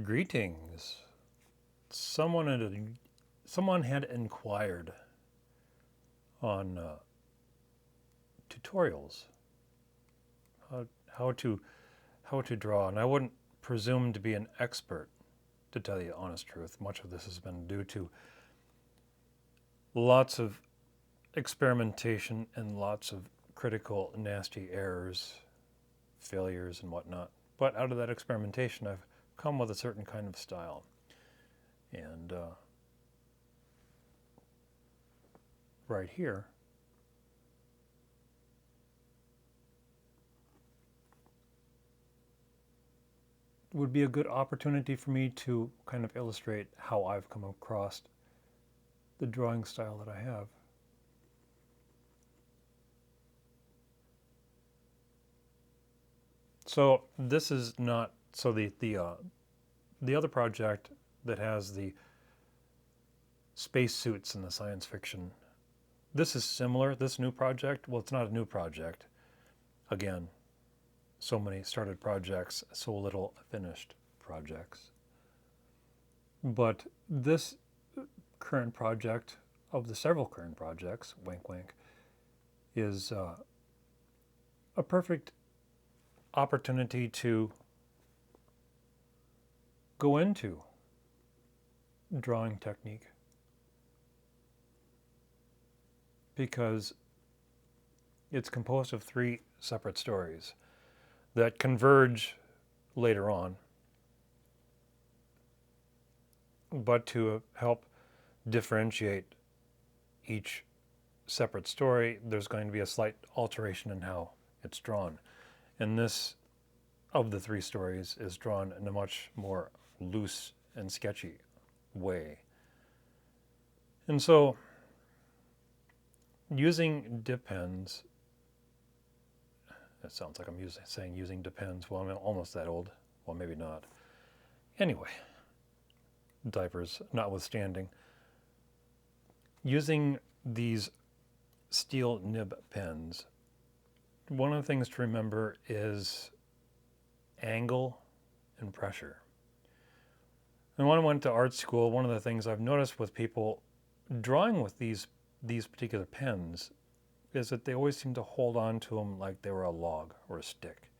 Greetings. Someone had inquired on tutorials, how, how to how to draw, and I wouldn't presume to be an expert, to tell you the honest truth. Much of this has been due to lots of experimentation and lots of critical, nasty errors, failures, and whatnot. But out of that experimentation, I've come with a certain kind of style. And right here, would be a good opportunity for me to kind of illustrate how I've come across the drawing style that I have. So this is not so the other project that has the space suits and the science fiction. This is similar. This new project, well, it's not a new project. Again, so many started projects, so little finished projects. But this current project, of the several current projects, wink wink, is a perfect opportunity to go into drawing technique, because it's composed of three separate stories that converge later on, but to help differentiate each separate story, there's going to be a slight alteration in how it's drawn. And this, of the three stories, is drawn in a much more loose and sketchy way. And so, using dip pens, it sounds like I'm saying using dip pens. Well, I'm almost that old. Well, maybe not. Anyway, diapers notwithstanding, using these steel nib pens, one of the things to remember is angle and pressure. And when I went to art school, one of the things I've noticed with people drawing with these particular pens is that they always seem to hold on to them like they were a log or a stick.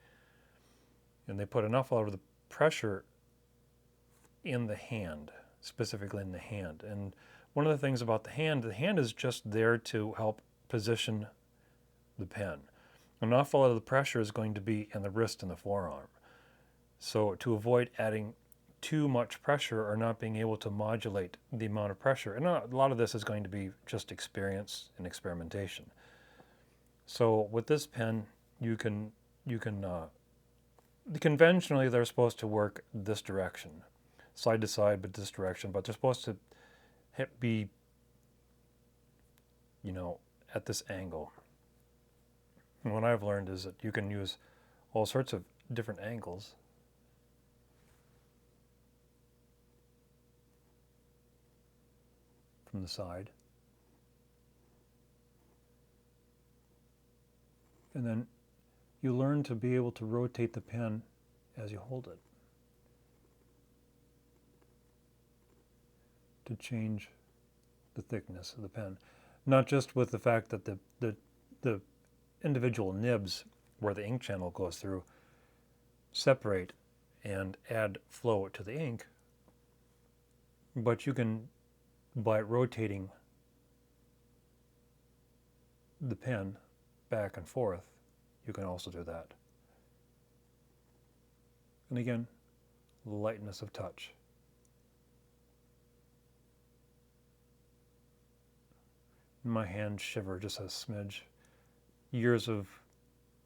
And they put enough of the pressure in the hand, specifically in the hand. And one of the things about the hand is just there to help position the pen. An awful lot of the pressure is going to be in the wrist and the forearm. So to avoid adding too much pressure or not being able to modulate the amount of pressure, and a lot of this is going to be just experience and experimentation. So with this pen, conventionally they're supposed to work this direction, side to side, but this direction, but they're supposed to be, at this angle. And what I've learned is that you can use all sorts of different angles. From the side. And then you learn to be able to rotate the pen as you hold it, to change the thickness of the pen. Not just with the fact that the individual nibs where the ink channel goes through separate and add flow to the ink, but you can, by rotating the pen back and forth, you can also do that. And again, lightness of touch. My hands shiver just a smidge. Years of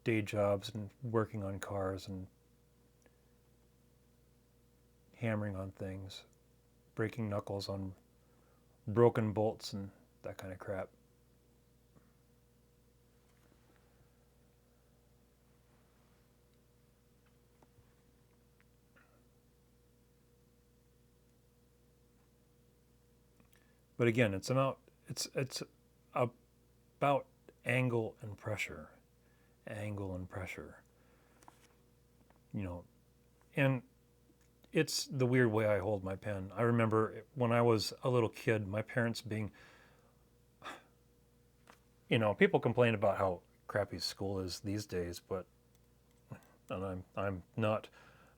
day jobs and working on cars and hammering on things, breaking knuckles on broken bolts and that kind of crap. But again, it's about angle and pressure. Angle and pressure. And it's the weird way I hold my pen. I remember when I was a little kid, my parents being, people complain about how crappy school is these days, and I'm not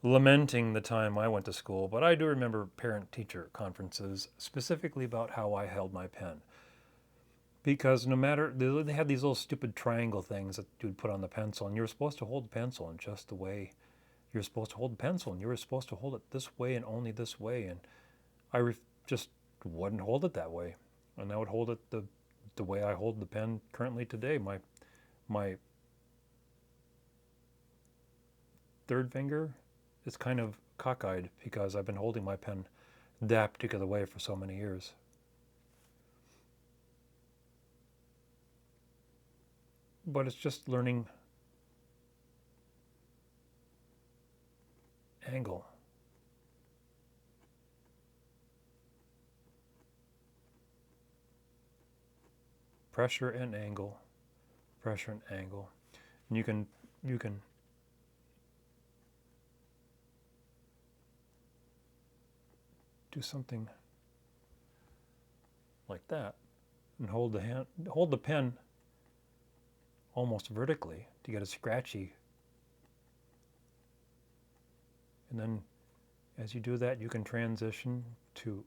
lamenting the time I went to school, but I do remember parent-teacher conferences specifically about how I held my pen. Because no matter, they had these little stupid triangle things that you'd put on the pencil, and you were supposed to hold the pencil in just the way you're supposed to hold the pencil, and you were supposed to hold it this way and only this way, and just wouldn't hold it that way, and I would hold it the way I hold the pen currently today. My third finger is kind of cockeyed because I've been holding my pen that particular way for so many years. But it's just learning angle. Pressure and angle. Pressure and angle. And you can do something like that and hold the pen almost vertically to get a scratchy. And then as you do that, you can transition to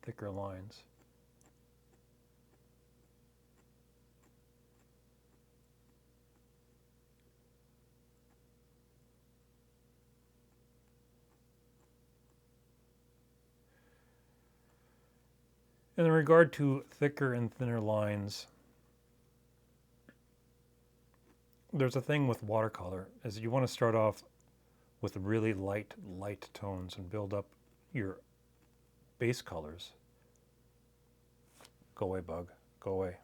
thicker lines. In regard to thicker and thinner lines, there's a thing with watercolor, is you want to start off with really light tones and build up your base colors. Go away, bug. Go away.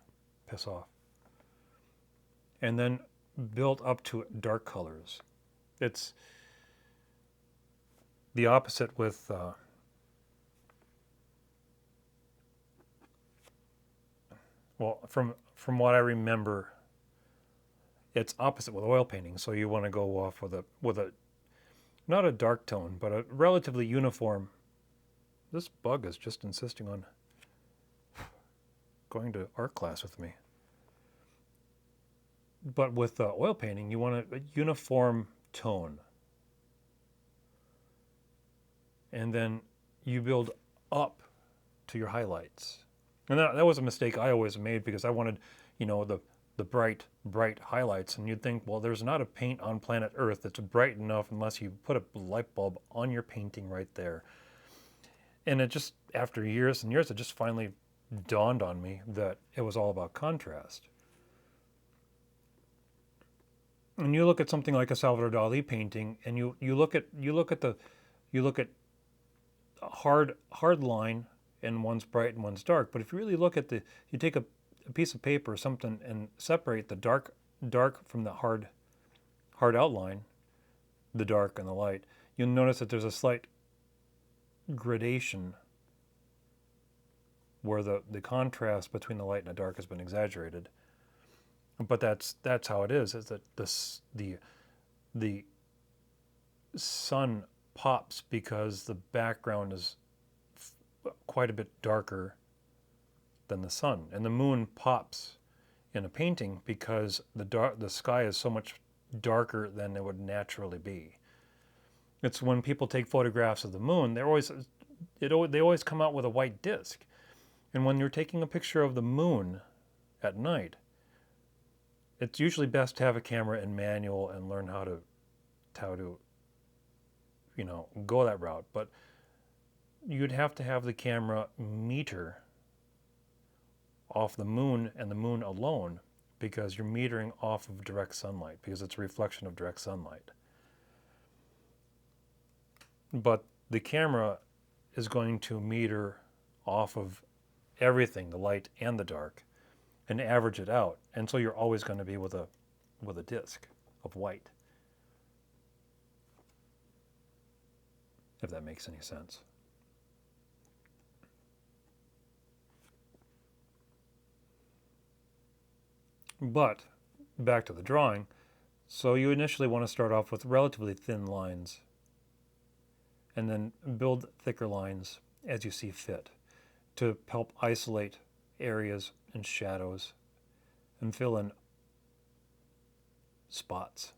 Piss off. And then build up to dark colors. It's the opposite with from what I remember, it's opposite with oil painting. So you want to go off with a not a dark tone, but a relatively uniform. This bug is just insisting on going to art class with me. But with oil painting, you want a uniform tone. And then you build up to your highlights. And that was a mistake I always made because I wanted, the bright highlights. And you'd think, well, there's not a paint on planet Earth that's bright enough unless you put a light bulb on your painting right there. And it just, after years and years, it just finally dawned on me that it was all about contrast. And you look at something like a Salvador Dali painting, and you look at a hard line, and one's bright and one's dark. But if you really look at you take a piece of paper or something and separate the dark from the hard outline, the dark and the light, you'll notice that there's a slight gradation where the contrast between the light and the dark has been exaggerated. But that's how it is that the sun pops because the background is quite a bit darker than the sun, and the moon pops in a painting because the sky is so much darker than it would naturally be. It's when people take photographs of the moon, they always come out with a white disk, and when you're taking a picture of the moon at night, it's usually best to have a camera in manual and learn how to go that route. But you'd have to have the camera meter off the moon and the moon alone, because you're metering off of direct sunlight, because it's a reflection of direct sunlight. But the camera is going to meter off of everything, the light and the dark, and average it out. And so you're always going to be with a disc of white, if that makes any sense. But back to the drawing. So you initially want to start off with relatively thin lines and then build thicker lines as you see fit to help isolate areas and shadows and fill in spots.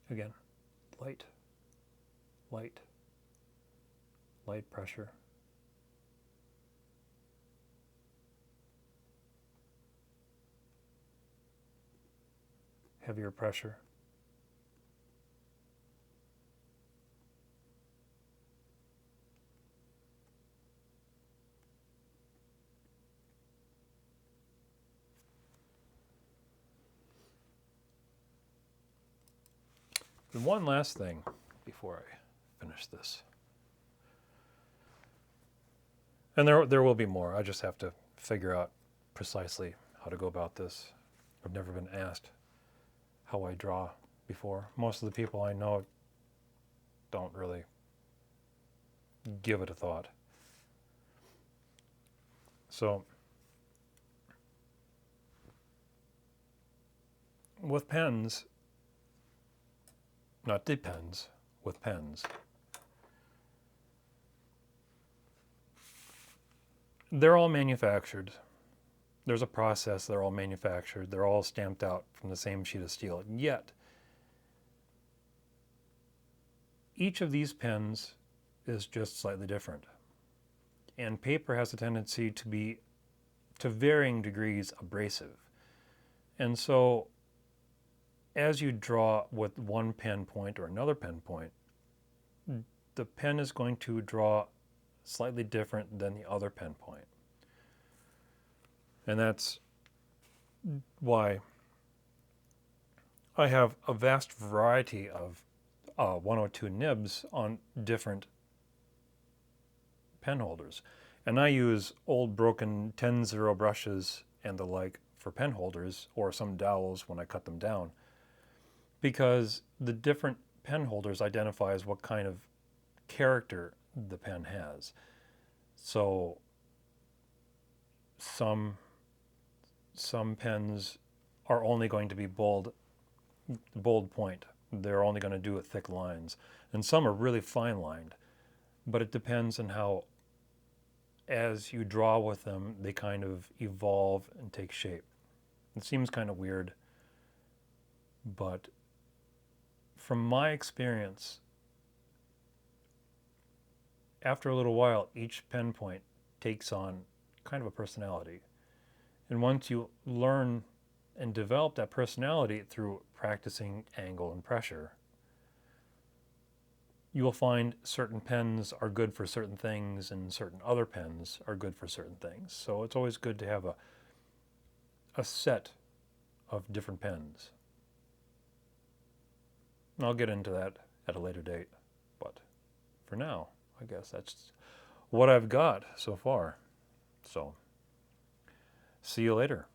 Again, light, light, light pressure. Heavier pressure. And one last thing before I finish this. And there will be more. I just have to figure out precisely how to go about this. I've never been asked how I draw before. Most of the people I know don't really give it a thought. So with pens, not depends, with pens, they're all manufactured. There's a process, they're all manufactured, they're all stamped out from the same sheet of steel. Yet, each of these pens is just slightly different. And paper has a tendency to be, to varying degrees, abrasive. And so, as you draw with one pen point or another pen point, the pen is going to draw slightly different than the other pen point. And that's why I have a vast variety of 102 nibs on different pen holders. And I use old broken 10-0 brushes and the like for pen holders, or some dowels when I cut them down, because the different pen holders identifies what kind of character the pen has. So some pens are only going to be bold point. They're only going to do thick lines. And some are really fine lined. But it depends on how, as you draw with them, they kind of evolve and take shape. It seems kind of weird, but from my experience, after a little while, each pen point takes on kind of a personality. And once you learn and develop that personality through practicing angle and pressure, you will find certain pens are good for certain things and certain other pens are good for certain things. So it's always good to have a set of different pens. And I'll get into that at a later date, but for now, I guess that's what I've got so far. So, see you later.